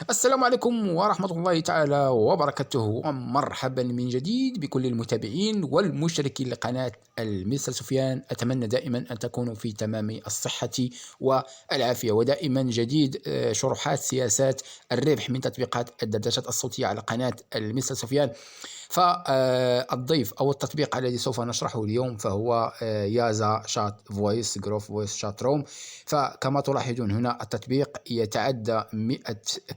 السلام عليكم ورحمة الله تعالى وبركاته، ومرحبا من جديد بكل المتابعين والمشتركين لقناة المستر سفيان. أتمنى دائما أن تكونوا في تمام الصحة والعافية، ودائما جديد شروحات سياسات الربح من تطبيقات الدردشات الصوتية على قناة المستر سفيان. فالضيف أو التطبيق الذي سوف نشرحه اليوم فهو يازا شات فويس جروف فويس شات روم. فكما تلاحظون هنا التطبيق يتعدى 100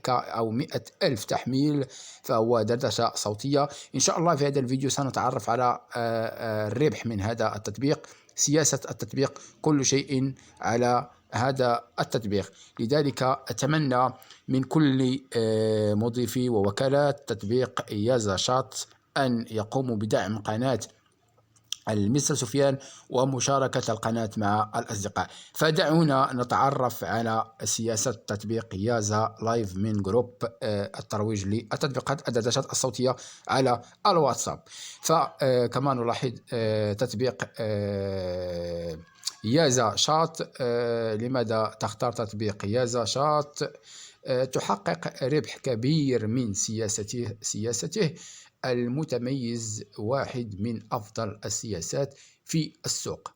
أو 100 ألف تحميل، فهو دردشة صوتية. إن شاء الله في هذا الفيديو سنتعرف على الربح من هذا التطبيق، سياسة التطبيق، كل شيء على هذا التطبيق. لذلك أتمنى من كل مضيفي ووكالات تطبيق يازا شات أن يقوموا بدعم قناة المستر سفيان ومشاركة القناة مع الأصدقاء. فدعونا نتعرف على سياسة تطبيق يازا لايف من جروب الترويج للتطبيقات الدردشات الصوتية على الواتساب. فكما نلاحظ تطبيق يازا شات. لماذا تختار تطبيق يازا شات؟ تحقق ربح كبير من سياسته المتميز، واحد من أفضل السياسات في السوق.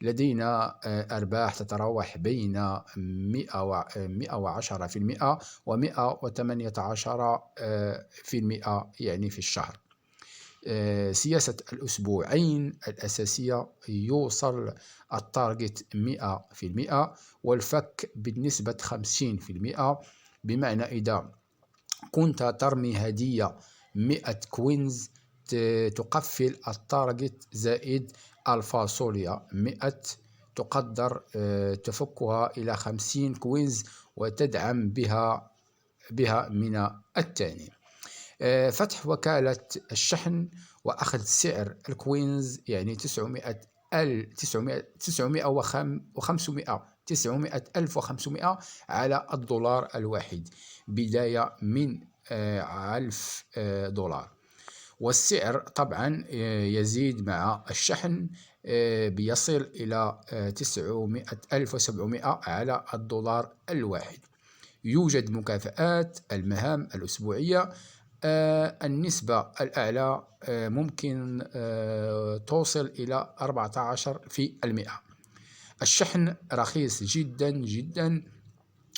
لدينا أرباح تتراوح بين 110% و118% يعني في الشهر. سياسة الأسبوعين الأساسية يوصل التارجت 100%، والفك بنسبة 50%. بمعنى إذا كنت ترمي هدية 100 كوينز تقفل التارجت زائد الفاصوليا 100، تقدر تفكها إلى 50 كوينز وتدعم بها من الثاني. فتح وكالة الشحن وأخذ سعر الكوينز يعني 900,500 على الدولار الواحد، بداية من 1000 دولار. والسعر طبعا يزيد مع الشحن، بيصل إلى 900,700 على الدولار الواحد. يوجد مكافآت المهام الأسبوعية. النسبة الأعلى ممكن توصل إلى 14%. الشحن رخيص جدا جدا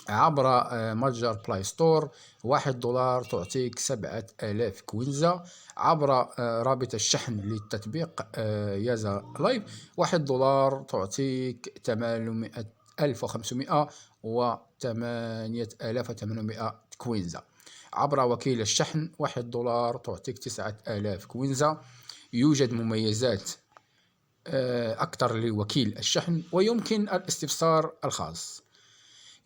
عبر متجر بلاي ستور. $1 تعطيك 7000 كوينزا. عبر رابط الشحن للتطبيق يازا لايف $1 تعطيك 8500 و 8800 كوينزا. عبر وكيل الشحن $1 تعطيك 9000 كوينزا. يوجد مميزات أكثر لوكيل الشحن، ويمكن الاستفسار الخاص.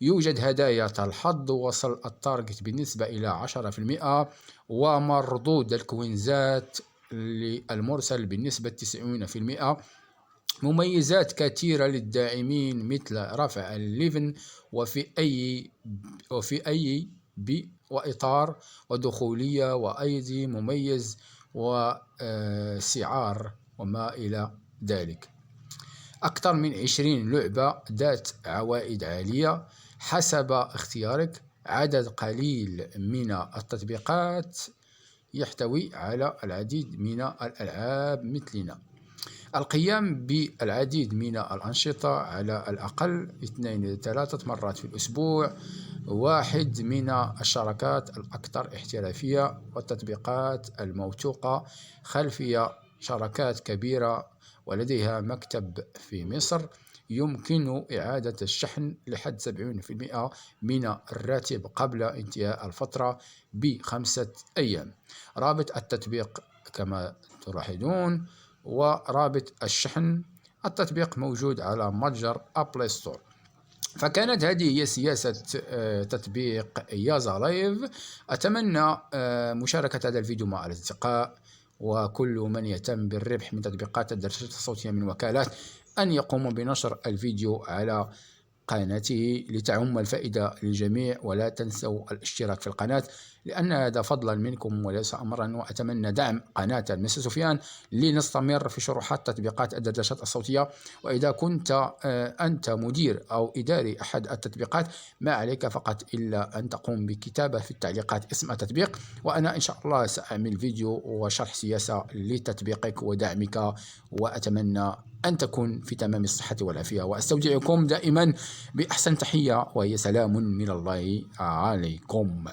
يوجد هدايا الحظ، وصل التارجت بالنسبة إلى 10%، ومردود الكوينزات للمرسل بالنسبة 90%. مميزات كثيرة للداعمين مثل رفع الليفن وفي أي وإطار ودخولية وأيدي مميز وسعار وما إلى ذلك. أكثر من 20 لعبة ذات عوائد عالية حسب اختيارك. عدد قليل من التطبيقات يحتوي على العديد من الألعاب مثلنا. القيام بالعديد من الأنشطة، على الأقل 2 إلى 3 مرات في الأسبوع. واحد من الشركات الأكثر احترافية والتطبيقات الموثوقة، خلفية شركات كبيرة ولديها مكتب في مصر. يمكن إعادة الشحن لحد 70% من الراتب قبل انتهاء الفترة ب5 أيام. رابط التطبيق كما تلاحظون، ورابط الشحن. التطبيق موجود على متجر أبل ستور. فكانت هذه هي سياسة تطبيق يازا لايف. أتمنى مشاركة هذا الفيديو مع الأصدقاء وكل من يهتم بالربح من تطبيقات الدردشات الصوتية من وكالات أن يقوموا بنشر الفيديو على قناته لتعم الفائدة للجميع، ولا تنسوا الاشتراك في القناة لأن هذا فضلا منكم وليس أمرا. وأتمنى دعم قناة مستر سفيان لنستمر في شروحات تطبيقات الدردشات الصوتية. وإذا كنت أنت مدير أو إداري أحد التطبيقات، ما عليك فقط إلا أن تقوم بكتابة في التعليقات اسم التطبيق، وأنا إن شاء الله سأعمل فيديو وشرح سياسة لتطبيقك ودعمك. وأتمنى أن تكون في تمام الصحة والعافية، وأستودعكم دائما بأحسن تحية، وهي سلام من الله عليكم.